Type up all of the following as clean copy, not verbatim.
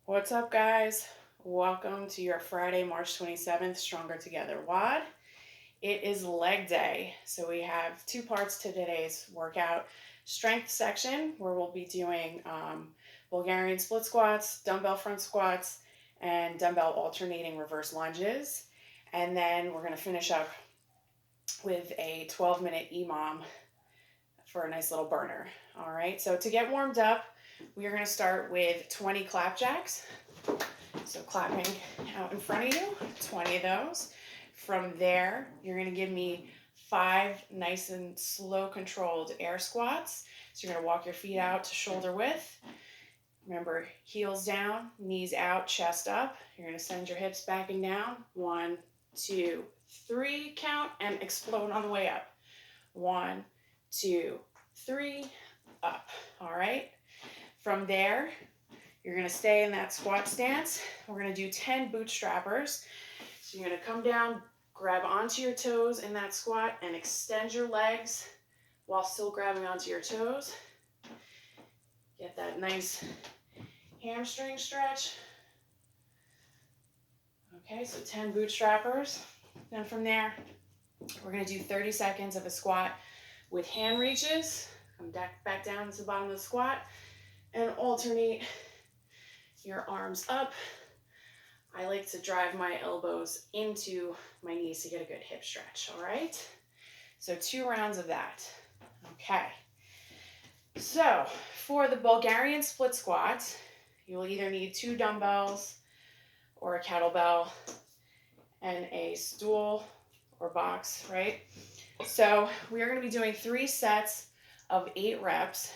What's up, guys? Welcome to your Friday, March 27th, Stronger Together WOD. It is leg day, so we have two parts to today's workout. Strength section, where we'll be doing Bulgarian split squats, dumbbell front squats, and dumbbell alternating reverse lunges. And then we're going to finish up with a 12-minute EMOM for a nice little burner. All right, so to get warmed up, we are going to start with 20 clapjacks. So clapping out in front of you, 20 of those. From there, you're going to give me 5 nice and slow controlled air squats. So you're going to walk your feet out to shoulder width. Remember, heels down, knees out, chest up. You're going to send your hips back and down. 1, 2, 3, count, and explode on the way up. 1, 2, 3, up. All right. From there, you're going to stay in that squat stance. We're going to do 10 bootstrappers. So you're going to come down, grab onto your toes in that squat, and extend your legs while still grabbing onto your toes. Get that nice hamstring stretch. Okay, so 10 bootstrappers. Then from there, we're going to do 30 seconds of a squat with hand reaches. Come back down to the bottom of the squat and alternate your arms up. I like to drive my elbows into my knees to get a good hip stretch, all right? So 2 rounds of that. Okay. So for the Bulgarian split squat, you'll either need 2 dumbbells or a kettlebell and a stool or box, right? So we are going to be doing 3 sets of 8 reps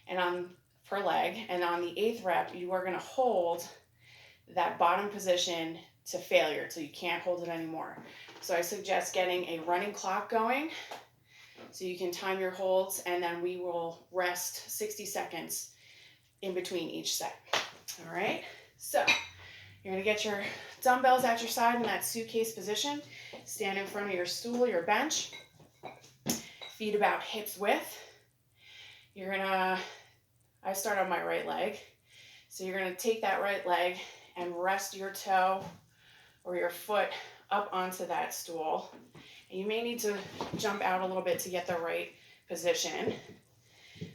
and per leg, and on the 8th rep, you are going to hold that bottom position to failure till you can't hold it anymore. So I suggest getting a running clock going so you can time your holds, and then we will rest 60 seconds in between each set. All right, so you're going to get your dumbbells at your side in that suitcase position. Stand in front of your stool, your bench, feet about hips width. You're going to I start on my right leg. So you're going to take that right leg and rest your toe or your foot up onto that stool. And you may need to jump out a little bit to get the right position.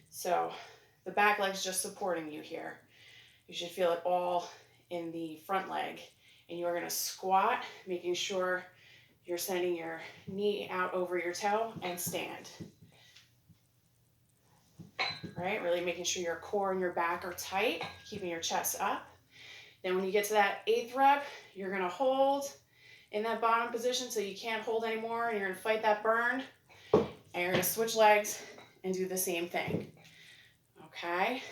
So the back leg's just supporting you here. You should feel it all in the front leg. And you are going to squat, making sure you're sending your knee out over your toe and stand. Right, really making sure your core and your back are tight, keeping your chest up. Then when you get to that 8th rep, you're going to hold in that bottom position so you can't hold anymore, and you're going to fight that burn, and you're going to switch legs and do the same thing. Okay?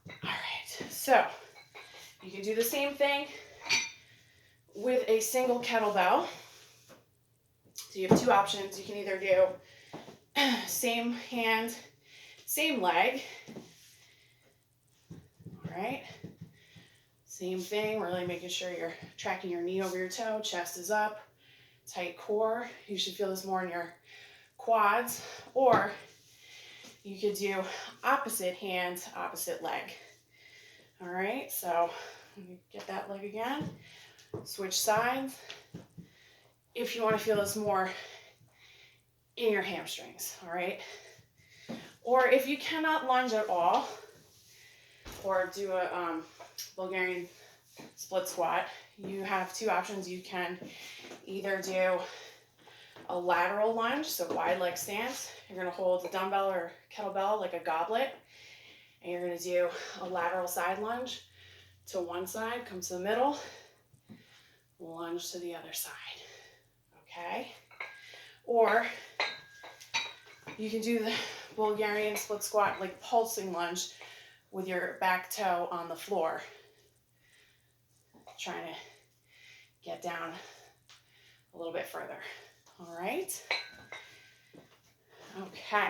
All right, so you can do the same thing with a single kettlebell. So you have 2 options. You can either do same hand, same leg. All right. Same thing, really making sure you're tracking your knee over your toe, chest is up, tight core. You should feel this more in your quads. Or you could do opposite hand, opposite leg. All right, so let me get that leg again. Switch sides. If you want to feel this more in your hamstrings, all right? Or if you cannot lunge at all, or do a Bulgarian split squat, you have 2 options. You can either do a lateral lunge, so wide leg stance. You're going to hold a dumbbell or kettlebell like a goblet, and you're going to do a lateral side lunge to one side, come to the middle, lunge to the other side, okay? Or you can do the Bulgarian split squat like pulsing lunge with your back toe on the floor. Trying to get down a little bit further. All right. Okay.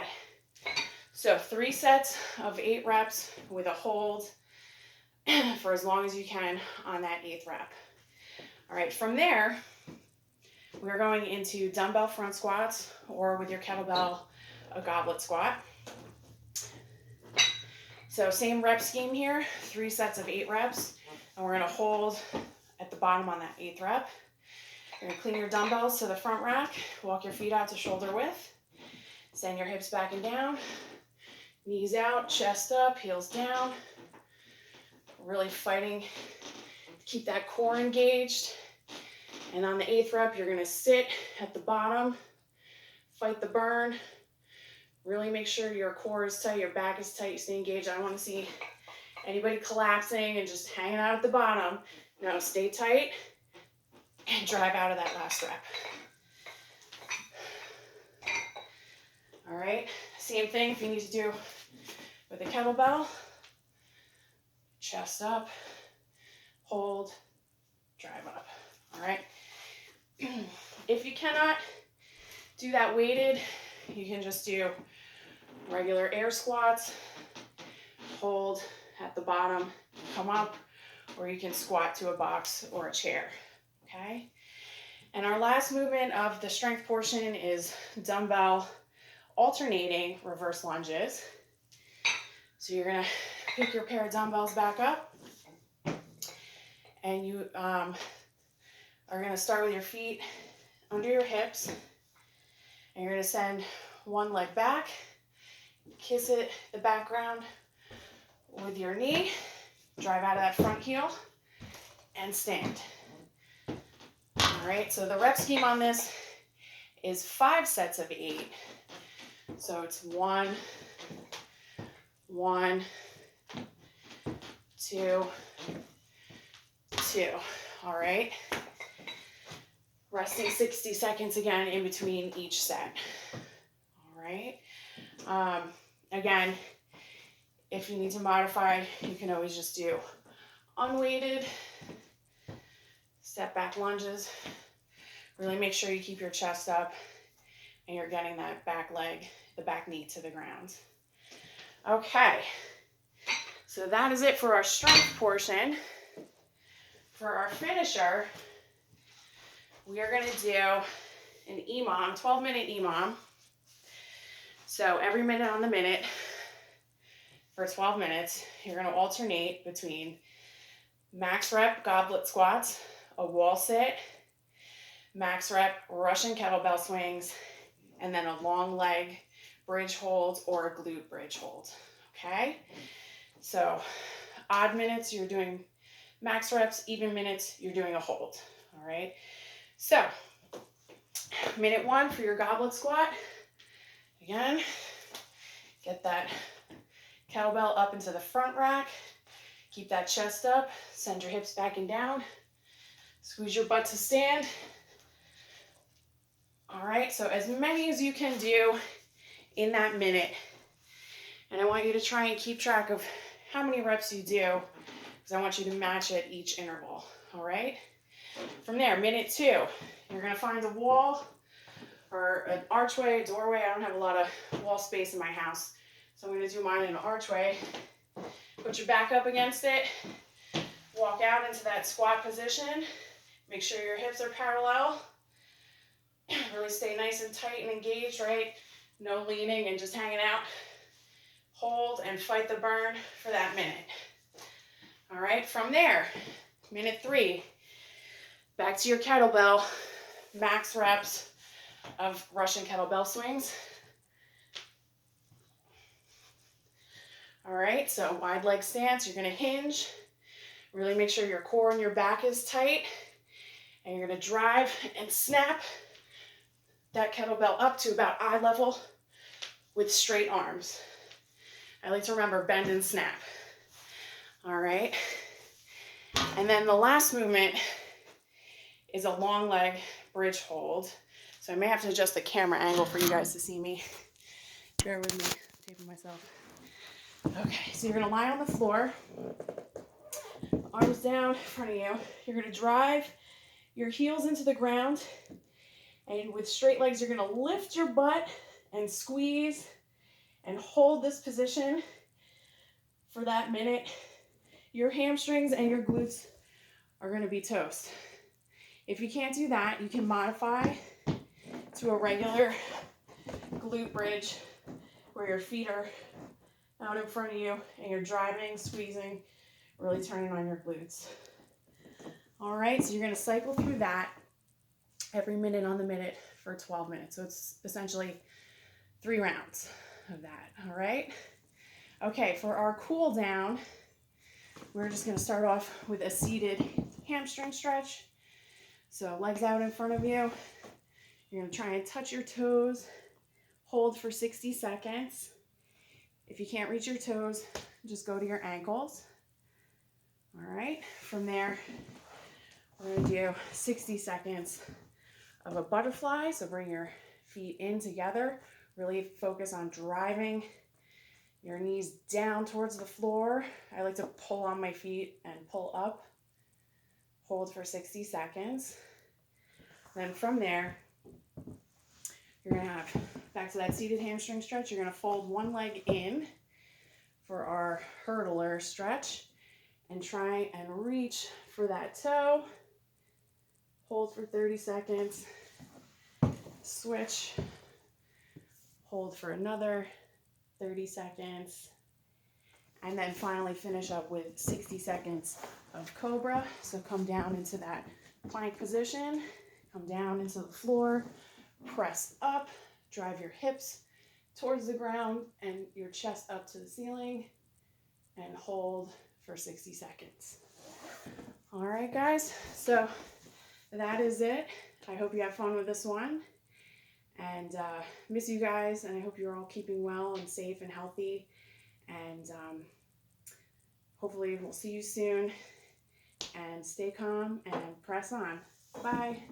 So 3 sets of 8 reps with a hold for as long as you can on that 8th rep. All right. From there, we're going into dumbbell front squats, or with your kettlebell, a goblet squat. So same rep scheme here, 3 sets of 8 reps, and we're gonna hold at the bottom on that 8th rep. You're gonna clean your dumbbells to the front rack, walk your feet out to shoulder width, send your hips back and down, knees out, chest up, heels down. Really fighting to keep that core engaged. And on the 8th rep, you're gonna sit at the bottom, fight the burn. Really make sure your core is tight, your back is tight, you stay engaged. I don't wanna see anybody collapsing and just hanging out at the bottom. No, stay tight and drive out of that last rep. All right, same thing if you need to do with the kettlebell. Chest up, hold, drive up. All right. If you cannot do that weighted, you can just do regular air squats, hold at the bottom, come up, or you can squat to a box or a chair, okay? And our last movement of the strength portion is dumbbell alternating reverse lunges. So you're gonna pick your pair of dumbbells back up, and you are gonna start with your feet under your hips, and you're gonna send one leg back, kiss it, the background with your knee, drive out of that front heel, and stand. All right, so the rep scheme on this is 5 sets of 8. So it's 1, 1, 2, 2. All right. Resting 60 seconds again in between each set. All right. Again, if you need to modify, you can always just do unweighted step back lunges. Really make sure you keep your chest up and you're getting that back leg, the back knee to the ground. Okay, so that is it for our strength portion. For our finisher, we are going to do an EMOM, 12-minute EMOM. So every minute on the minute for 12 minutes, you're going to alternate between max rep goblet squats, a wall sit, max rep Russian kettlebell swings, and then a long leg bridge hold or a glute bridge hold, okay? So odd minutes, you're doing max reps, even minutes, you're doing a hold, all right? So minute 1 for your goblet squat. Again, get that kettlebell up into the front rack, keep that chest up, send your hips back and down, squeeze your butt to stand. All right, so as many as you can do in that minute. And I want you to try and keep track of how many reps you do, because I want you to match at each interval, all right? From there, minute 2, you're gonna find a wall or an archway, a doorway. I don't have a lot of wall space in my house, so I'm gonna do mine in an archway. Put your back up against it, walk out into that squat position. Make sure your hips are parallel. Really stay nice and tight and engaged, right? No leaning and just hanging out. Hold and fight the burn for that minute. All right, from there, minute 3, back to your kettlebell, max reps of Russian kettlebell swings. All right, so wide leg stance, you're gonna hinge. Really make sure your core and your back is tight. And you're gonna drive and snap that kettlebell up to about eye level with straight arms. I like to remember bend and snap. All right. And then the last movement is a long leg bridge hold. So I may have to adjust the camera angle for you guys to see me. Bear with me, I'm taping myself. Okay, so you're gonna lie on the floor, arms down in front of you. You're gonna drive your heels into the ground, and with straight legs, you're gonna lift your butt and squeeze and hold this position for that minute. Your hamstrings and your glutes are gonna be toast. If you can't do that, you can modify to a regular glute bridge where your feet are out in front of you, and you're driving, squeezing, really turning on your glutes. All right, so you're going to cycle through that every minute on the minute for 12 minutes. So it's essentially 3 rounds of that. All right. Okay, for our cool down, we're just going to start off with a seated hamstring stretch. So legs out in front of you. You're going to try and touch your toes. Hold for 60 seconds. If you can't reach your toes, just go to your ankles. All right. From there, we're going to do 60 seconds of a butterfly. So bring your feet in together. Really focus on driving your knees down towards the floor. I like to pull on my feet and pull up. Hold for 60 seconds. Then from there, you're going to have, back to that seated hamstring stretch, you're going to fold one leg in for our hurdler stretch and try and reach for that toe. Hold for 30 seconds. Switch. Hold for another 30 seconds. And then finally finish up with 60 seconds of cobra. So come down into that plank position. Come down into the floor. Press up. Drive your hips towards the ground and your chest up to the ceiling. And hold for 60 seconds. All right, guys. So that is it. I hope you have fun with this one. And miss you guys, and I hope you're all keeping well and safe and healthy. And hopefully we'll see you soon. And stay calm and press on. Bye.